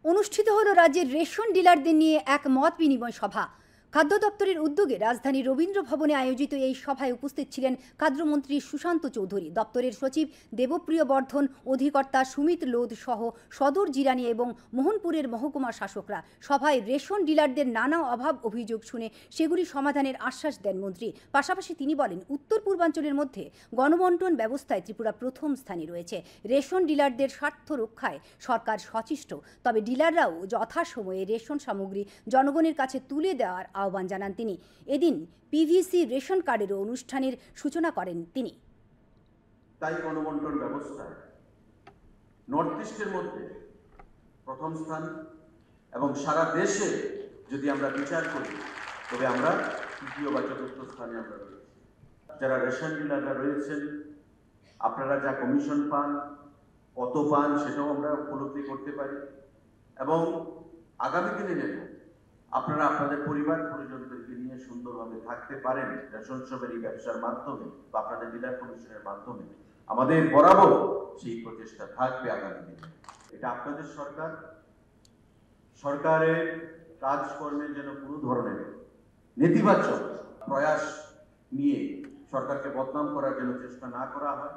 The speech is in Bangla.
অনুষ্ঠিত হলো রাজ্যের রেশন ডিলারদের নিয়ে এক মত বিনিময় সভা। খাদ্য দপ্তরের উদ্যোগে রাজধানীর রবীন্দ্র ভবনে আয়োজিত এই সভায় উপস্থিত ছিলেন খাদ্যমন্ত্রী সুশান্ত চৌধুরী, দপ্তরের সচিব দেবপ্রিয় বর্ধন, অধিকর্তা সুমিত লোধ সহ সদর জিরানি এবং মোহনপুরের মহকুমা শাসকরা। সভায় রেশন ডিলারদের নানা অভাব অভিযোগ শুনে সেগুলি সমাধানের আশ্বাস দেন মন্ত্রী। পাশাপাশি তিনি বলেন, উত্তর পূর্বাঞ্চলের মধ্যে গণবন্টন ব্যবস্থায় ত্রিপুরা প্রথম স্থানে রয়েছে। রেশন ডিলারদের স্বার্থ রক্ষায় সরকার সচেষ্ট, তবে ডিলাররাও যথাসময়ে রেশন সামগ্রী জনগণের কাছে তুলে দেওয়ার আহ্বান জানান তিনি। এদিন পিভিসি রেশন কার্ডেরও অনুষ্ঠানের সূচনা করেন তিনি। তাই গণবন্টন ব্যবস্থায় নর্থ ইস্টের মধ্যে প্রথম স্থান এবং সারা দেশে যদি আমরা বিচার করি তবে আমরা তৃতীয় বা চতুর্থ স্থানে আমরা রয়েছি। যারা রেশন ডিলাররা রয়েছেন, আপনারা যা কমিশন পান, কত পান সেটাও আমরা উপলব্ধি করতে পারি এবং আগামী দিনে যেন আপনারা আপনাদের পরিবার পরিজনদেরকে নিয়ে সুন্দরভাবে থাকতে পারেন রেশন শপের এই ব্যবসার মাধ্যমে বা আপনাদের ডিলার কমিশনের মাধ্যমে। আমাদের বরাবর সেই প্রচেষ্টা থাকবে আগামী দিনে। এটা আপনাদের সরকার, সরকারের কাজকর্মের যেন কোনো ধরনের নেতিবাচক প্রয়াস নিয়ে সরকারকে বদনাম করার জন্য চেষ্টা না করা হয়।